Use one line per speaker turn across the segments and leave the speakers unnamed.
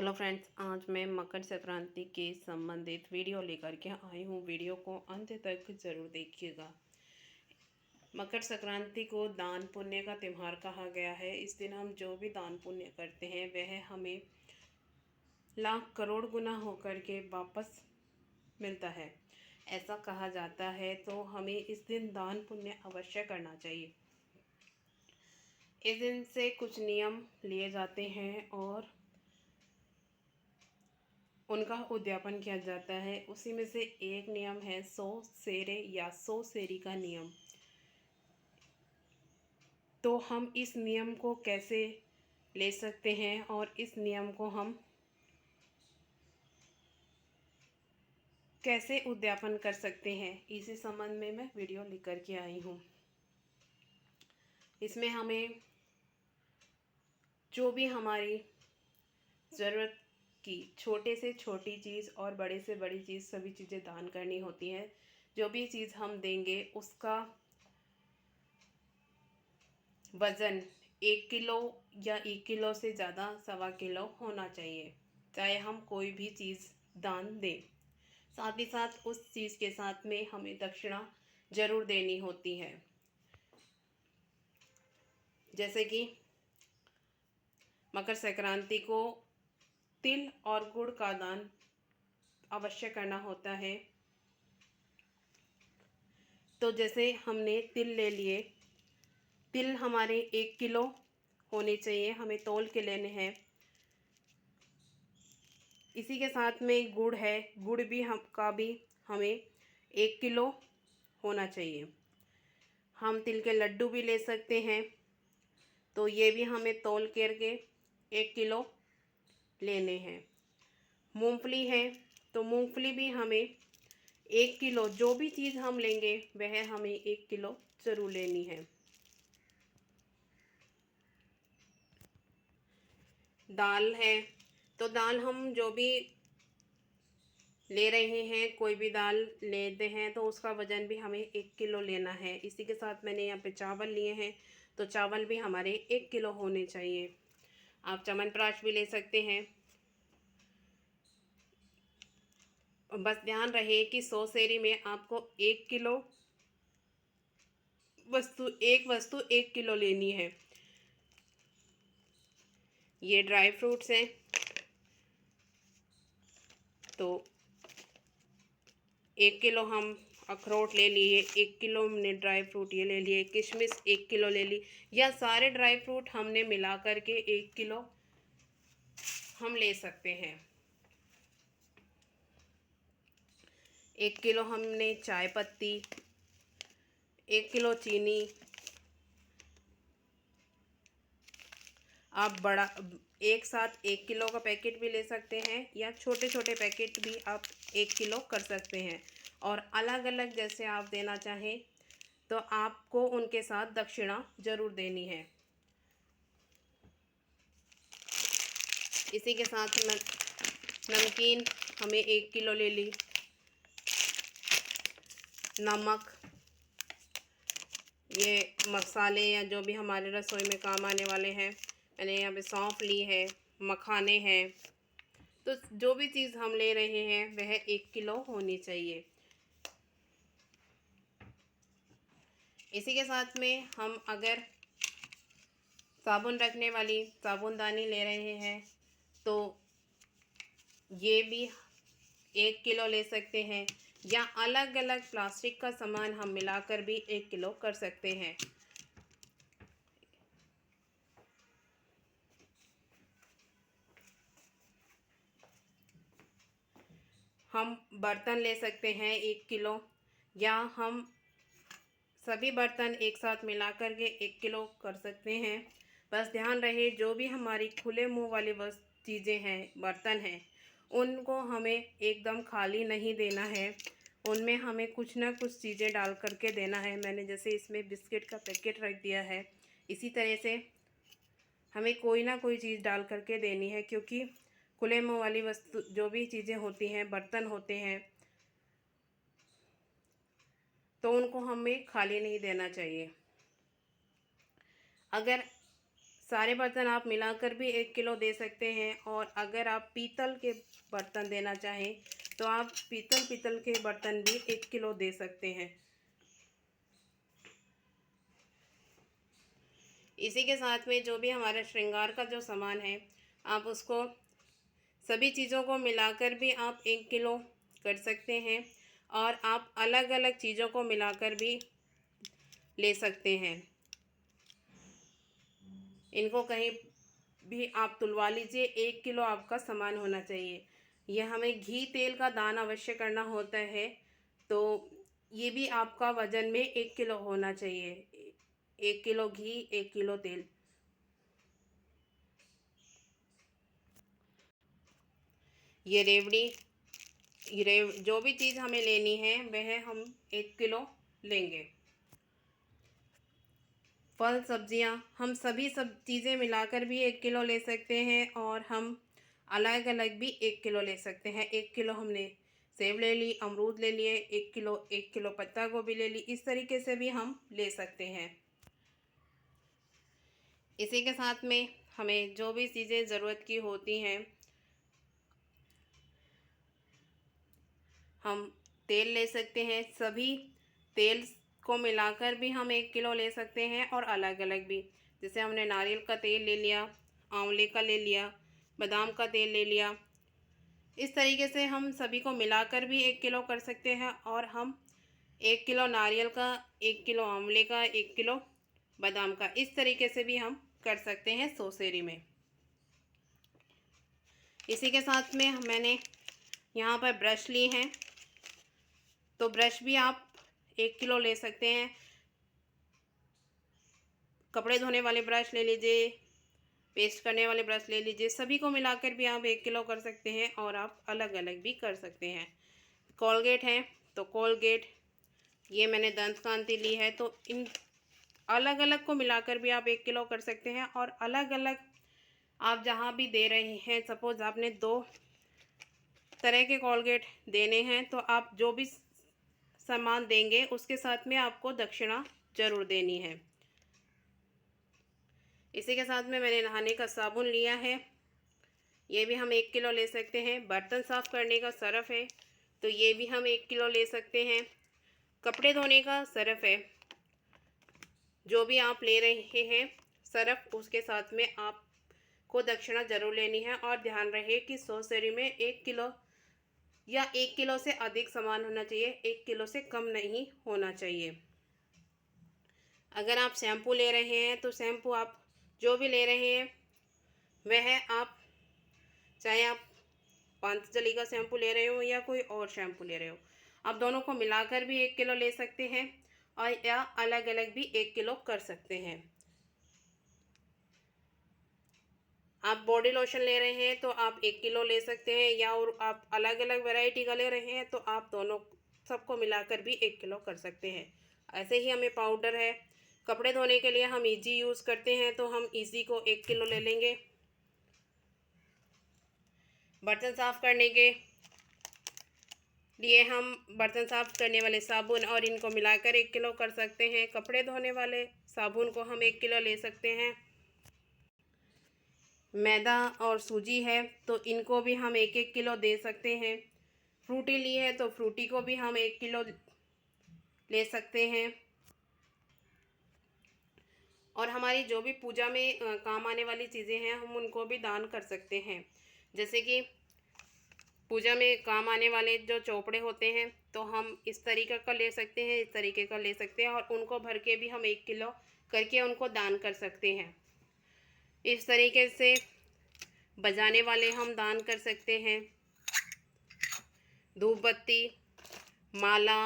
Hello friends, आज मैं मकर संक्रांति के संबंधित वीडियो लेकर के आई हूँ। वीडियो को अंत तक ज़रूर देखिएगा। मकर संक्रांति को दान पुण्य का त्यौहार कहा गया है। इस दिन हम जो भी दान पुण्य करते हैं वह हमें लाख करोड़ गुना होकर के वापस मिलता है, ऐसा कहा जाता है। तो हमें इस दिन दान पुण्य अवश्य करना चाहिए। इस दिन से कुछ नियम लिए जाते हैं और उनका उद्यापन किया जाता है। उसी में से एक नियम है 100 सेरे या 100 सेरी का नियम। तो हम इस नियम को कैसे ले सकते हैं और इस नियम को हम कैसे उद्यापन कर सकते हैं, इसी संबंध में मैं वीडियो लेकर के आई हूँ। इसमें हमें जो भी हमारी ज़रूरत की छोटे से छोटी चीज़ और बड़े से बड़ी चीज़ सभी चीज़ें दान करनी होती हैं। जो भी चीज़ हम देंगे उसका वज़न 1 किलो या 1 किलो से ज़्यादा 1.25 किलो होना चाहिए, चाहे हम कोई भी चीज़ दान दें। साथ ही साथ उस चीज़ के साथ में हमें दक्षिणा ज़रूर देनी होती है। जैसे कि मकर संक्रांति को तिल और गुड़ का दान अवश्य करना होता है। तो जैसे हमने तिल ले लिए, तिल हमारे 1 किलो होने चाहिए, हमें तौल के लेने हैं। इसी के साथ में गुड़ है, गुड़ भी हमें 1 किलो होना चाहिए। हम तिल के लड्डू भी ले सकते हैं, तो ये भी हमें तौल करके 1 किलो लेने हैं। मूंगफली है, तो मूंगफली भी हमें 1 किलो, जो भी चीज़ हम लेंगे वह हमें 1 किलो ज़रूर लेनी है। दाल है, तो दाल हम जो भी ले रहे हैं, कोई भी दाल लेते हैं तो उसका वज़न भी हमें 1 किलो लेना है। इसी के साथ मैंने यहाँ पे चावल लिए हैं, तो चावल भी हमारे 1 किलो होने चाहिए। आप च्यवनप्राश भी ले सकते हैं। बस ध्यान रहे कि 100 सेरी में आपको 1 किलो एक वस्तु 1 किलो लेनी है। ये ड्राई फ्रूट्स हैं, तो 1 किलो हम अखरोट ले लिए, 1 किलो हमने ड्राई फ्रूट ये ले लिए, किशमिश 1 किलो ले ली। या सारे ड्राई फ्रूट हमने मिला करके 1 किलो हम ले सकते हैं। 1 किलो हमने चाय पत्ती, 1 किलो चीनी। आप बड़ा एक साथ 1 किलो का पैकेट भी ले सकते हैं या छोटे छोटे पैकेट भी आप 1 किलो कर सकते हैं। और अलग अलग जैसे आप देना चाहें तो आपको उनके साथ दक्षिणा ज़रूर देनी है। इसी के साथ नमकीन हमें 1 किलो ले ली। नमक, ये मसाले या जो भी हमारे रसोई में काम आने वाले हैं, मैंने यहाँ पे सौंफ ली है, मखाने हैं। तो जो भी चीज़ हम ले रहे हैं वह 1 किलो होनी चाहिए। इसी के साथ में हम अगर साबुन रखने वाली साबुनदानी ले रहे हैं तो ये भी 1 किलो ले सकते हैं, या अलग अलग प्लास्टिक का सामान हम मिलाकर भी 1 किलो कर सकते हैं। हम बर्तन ले सकते हैं 1 किलो, या हम सभी बर्तन एक साथ मिला कर के 1 किलो कर सकते हैं। बस ध्यान रहे जो भी हमारी खुले मुंह वाली चीज़ें हैं, बर्तन हैं, उनको हमें एकदम खाली नहीं देना है। उनमें हमें कुछ ना कुछ चीज़ें डाल करके देना है। मैंने जैसे इसमें बिस्किट का पैकेट रख दिया है, इसी तरह से हमें कोई ना कोई चीज़ डाल करके देनी है, क्योंकि खुले मुंह वाली वस्तु जो भी चीज़ें होती हैं, बर्तन होते हैं, तो उनको हमें खाली नहीं देना चाहिए। अगर सारे बर्तन आप मिलाकर भी 1 किलो दे सकते हैं। और अगर आप पीतल के बर्तन देना चाहें तो आप पीतल के बर्तन भी 1 किलो दे सकते हैं। इसी के साथ में जो भी हमारा श्रृंगार का जो सामान है, आप उसको सभी चीज़ों को मिलाकर भी आप 1 किलो कर सकते हैं। और आप अलग अलग चीज़ों को मिलाकर भी ले सकते हैं। इनको कहीं भी आप तुलवा लीजिए, 1 किलो आपका सामान होना चाहिए। यह हमें घी तेल का दान अवश्य करना होता है, तो ये भी आपका वज़न में 1 किलो होना चाहिए। 1 किलो घी, 1 किलो तेल। ये जो भी चीज़ हमें लेनी है वह हम 1 किलो लेंगे। फल सब्जियां हम सभी सब चीज़ें मिलाकर भी 1 किलो ले सकते हैं। और हम अलग अलग भी 1 किलो ले सकते हैं। 1 किलो हमने सेब ले ली, अमरूद ले लिए, 1 किलो पत्ता गोभी ले ली। इस तरीके से भी हम ले सकते हैं। इसी के साथ में हमें जो भी चीज़ें ज़रूरत की होती हैं, हम तेल ले सकते हैं। सभी तेल को मिलाकर भी हम 1 किलो ले सकते हैं और अलग अलग भी। जैसे हमने नारियल का तेल ले लिया, आंवले का ले लिया, बादाम का तेल ले लिया। इस तरीके से हम सभी को मिलाकर भी 1 किलो कर सकते हैं। और हम 1 किलो नारियल का, 1 किलो आंवले का, 1 किलो बादाम का, इस तरीके से भी हम कर सकते हैं सोसेरी में। इसी के साथ में मैंने यहाँ पर ब्रश ली हैं, तो ब्रश भी आप 1 किलो ले सकते हैं। कपड़े धोने वाले ब्रश ले लीजिए, पेस्ट करने वाले ब्रश ले लीजिए। सभी को मिलाकर भी आप 1 किलो कर सकते हैं और आप अलग अलग भी कर सकते हैं। कोलगेट है तो कोलगेट, ये मैंने दंत कांति ली है, तो इन अलग अलग को मिलाकर भी आप 1 किलो कर सकते हैं। और अलग अलग आप जहाँ भी दे रहे हैं, सपोज़ आपने 2 तरह के कोलगेट देने हैं, तो आप जो भी सामान देंगे उसके साथ में आपको दक्षिणा ज़रूर देनी है। इसी के साथ में मैंने नहाने का साबुन लिया है, ये भी हम 1 किलो ले सकते हैं। बर्तन साफ़ करने का सर्फ़ है, तो ये भी हम 1 किलो ले सकते हैं। कपड़े धोने का सर्फ़ है, जो भी आप ले रहे हैं सर्फ़, उसके साथ में आपको दक्षिणा ज़रूर लेनी है। और ध्यान रहे कि सोसेरी में 1 किलो या 1 किलो से अधिक सामान होना चाहिए, 1 किलो से कम नहीं होना चाहिए। अगर आप शैम्पू ले रहे हैं तो शैम्पू आप जो भी ले रहे हैं वह आप, चाहे आप पतंजलि का शैम्पू ले रहे हो या कोई और शैम्पू ले रहे हो, आप दोनों को मिलाकर भी 1 किलो ले सकते हैं और या अलग अलग भी 1 किलो कर सकते हैं। आप बॉडी लोशन ले रहे हैं तो आप 1 किलो ले सकते हैं, या और आप अलग अलग वैरायटी का ले रहे हैं तो आप दोनों सबको मिलाकर भी 1 किलो कर सकते हैं। ऐसे ही हमें पाउडर है, कपड़े धोने के लिए हम इजी यूज़ करते हैं तो हम इजी को 1 किलो ले लेंगे। बर्तन साफ़ करने के लिए हम बर्तन साफ़ करने वाले साबुन और इनको मिलाकर 1 किलो कर सकते हैं। कपड़े धोने वाले साबुन को हम 1 किलो ले सकते हैं। मैदा और सूजी है तो इनको भी हम 1-1 किलो दे सकते हैं। फ्रूटी ली है तो फ्रूटी को भी हम 1 किलो ले सकते हैं। और हमारी जो भी पूजा में काम आने वाली चीज़ें हैं हम उनको भी दान कर सकते हैं। जैसे कि पूजा में काम आने वाले जो चोपड़े होते हैं तो हम इस तरीके का ले सकते हैं, इस तरीके का ले सकते हैं, और उनको भर के भी हम 1 किलो करके उनको दान कर सकते हैं। इस तरीके से बजाने वाले हम दान कर सकते हैं। धूप बत्ती, माला,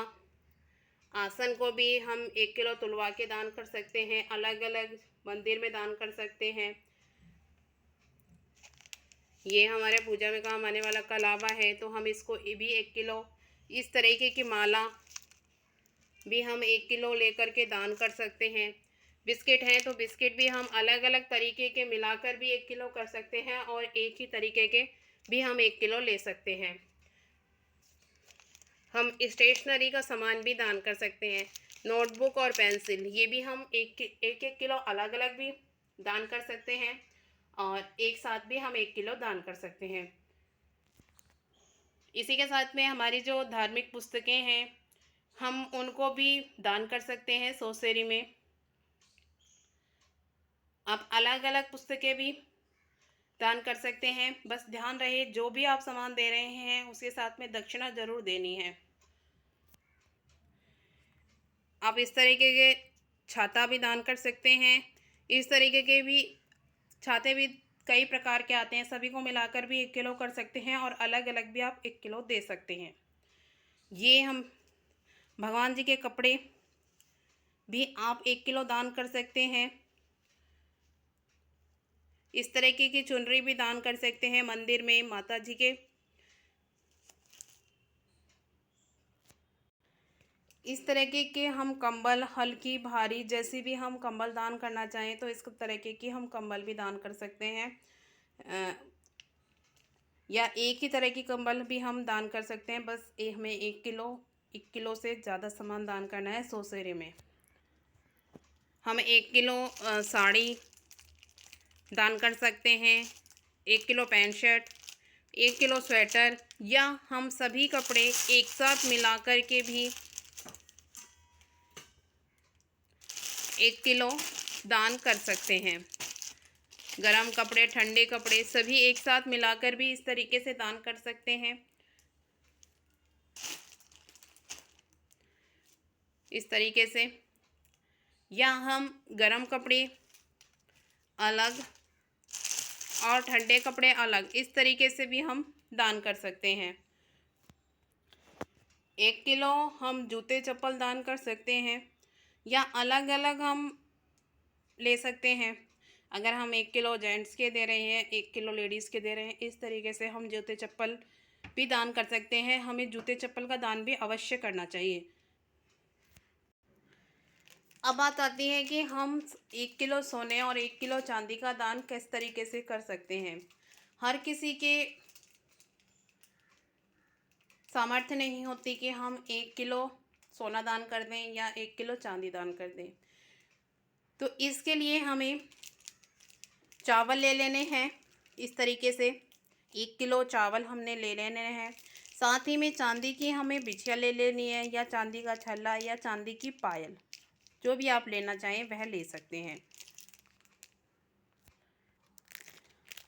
आसन को भी हम 1 किलो तुलवा के दान कर सकते हैं। अलग अलग मंदिर में दान कर सकते हैं। ये हमारे पूजा में काम आने वाला कलावा है तो हम इसको भी 1 किलो, इस तरीके की माला भी हम 1 किलो लेकर के दान कर सकते हैं। बिस्किट हैं तो बिस्किट भी हम अलग अलग तरीके के मिलाकर भी 1 किलो कर सकते हैं, और एक ही तरीके के भी हम 1 किलो ले सकते हैं। हम स्टेशनरी का सामान भी दान कर सकते हैं। नोटबुक और पेंसिल, ये भी हम एक एक किलो अलग अलग भी दान कर सकते हैं और एक साथ भी हम 1 किलो दान कर सकते हैं। इसी के साथ में हमारी जो धार्मिक पुस्तकें हैं, हम उनको भी दान कर सकते हैं 100 सेरी में। आप अलग अलग पुस्तकें भी दान कर सकते हैं। बस ध्यान रहे जो भी आप सामान दे रहे हैं उसके साथ में दक्षिणा ज़रूर देनी है। आप इस तरीके के छाता भी दान कर सकते हैं। इस तरीके के भी छाते भी कई प्रकार के आते हैं, सभी को मिलाकर भी 1 किलो कर सकते हैं और अलग अलग भी आप 1 किलो दे सकते हैं। ये हम भगवान जी के कपड़े भी आप 1 किलो दान कर सकते हैं। इस तरीके की चुनरी भी दान कर सकते हैं मंदिर में माता जी के। इस तरीके के हम कंबल, हल्की भारी जैसी भी हम कंबल दान करना चाहें तो इस तरीके की हम कंबल भी दान कर सकते हैं। या एक ही तरह की कंबल भी हम दान कर सकते हैं। बस हमें 1 किलो से ज़्यादा सामान दान करना है 100 सेरे में। हम 1 किलो साड़ी दान कर सकते हैं, 1 kilo pant shirt, 1 kilo sweater, या हम सभी कपड़े एक साथ मिला कर के भी 1 किलो दान कर सकते हैं। गरम कपड़े, ठंडे कपड़े सभी एक साथ मिलाकर भी इस तरीके से दान कर सकते हैं। इस तरीके से, या हम गरम कपड़े अलग और ठंडे कपड़े अलग, इस तरीके से भी हम दान कर सकते हैं। 1 किलो हम जूते चप्पल दान कर सकते हैं, या अलग अलग हम ले सकते हैं। अगर हम 1 किलो जेंट्स के दे रहे हैं, 1 किलो लेडीज़ के दे रहे हैं, इस तरीके से हम जूते चप्पल भी दान कर सकते हैं। हमें जूते चप्पल का दान भी अवश्य करना चाहिए। अब बात आती है कि हम 1 किलो सोने और 1 किलो चांदी का दान किस तरीके से कर सकते हैं। हर किसी के सामर्थ्य नहीं होती कि हम 1 किलो सोना दान कर दें या 1 किलो चांदी दान कर दें। तो इसके लिए हमें चावल ले लेने हैं। इस तरीके से 1 किलो चावल हमने ले लेने हैं। साथ ही में चांदी की हमें बिछिया ले लेनी है, या चांदी का छल्ला, या चांदी की पायल, जो भी आप लेना चाहें वह ले सकते हैं।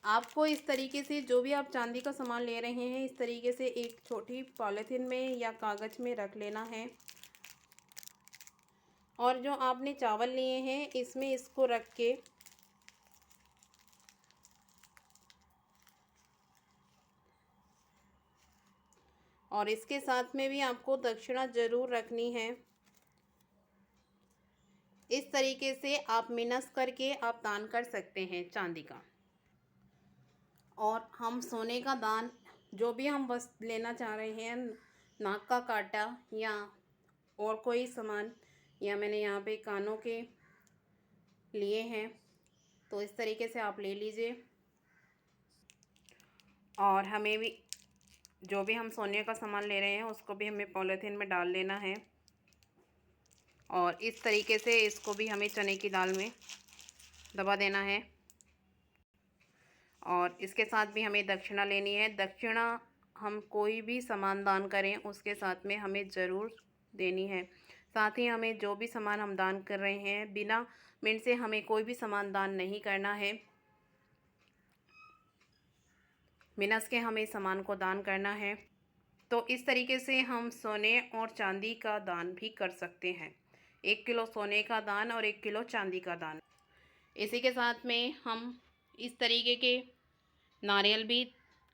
आपको इस तरीके से जो भी आप चांदी का सामान ले रहे हैं, इस तरीके से एक छोटी पॉलीथीन में या कागज़ में रख लेना है। और जो आपने चावल लिए हैं इसमें इसको रख के और इसके साथ में भी आपको दक्षिणा ज़रूर रखनी है। इस तरीके से आप मिनस करके आप दान कर सकते हैं चांदी का। और हम सोने का दान जो भी हम बस लेना चाह रहे हैं, नाक का कांटा या और कोई सामान, या मैंने यहाँ पे कानों के लिए हैं, तो इस तरीके से आप ले लीजिए। और हमें भी जो भी हम सोने का सामान ले रहे हैं उसको भी हमें पॉलीथीन में डाल लेना है। और इस तरीके से इसको भी हमें चने की दाल में दबा देना है। और इसके साथ भी हमें दक्षिणा लेनी है। दक्षिणा हम कोई भी सामान दान करें उसके साथ में हमें ज़रूर देनी है। साथ ही हमें जो भी सामान हम दान कर रहे हैं, बिना मिनट से हमें कोई भी सामान दान नहीं करना है। मिनस के हमें सामान को दान करना है। तो इस तरीके से हम सोने और चांदी का दान भी कर सकते हैं। 1 किलो सोने का दान और 1 किलो चांदी का दान। इसी के साथ में हम इस तरीके के नारियल भी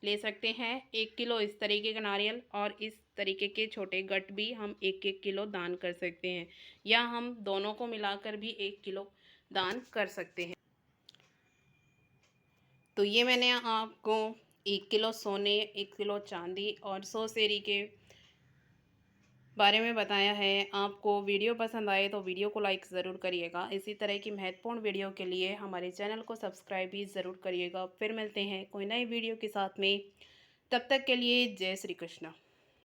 ले सकते हैं। 1 किलो इस तरीके का नारियल और इस तरीके के छोटे गट भी हम 1-1 किलो दान कर सकते हैं, या हम दोनों को मिलाकर भी 1 किलो दान कर सकते हैं। तो ये मैंने आपको 1 किलो सोने, 1 किलो चांदी और 100 सेरी के बारे में बताया है। आपको वीडियो पसंद आए तो वीडियो को लाइक ज़रूर करिएगा। इसी तरह की महत्वपूर्ण वीडियो के लिए हमारे चैनल को सब्सक्राइब भी ज़रूर करिएगा। फिर मिलते हैं कोई नई वीडियो के साथ में, तब तक के लिए जय श्री कृष्ण।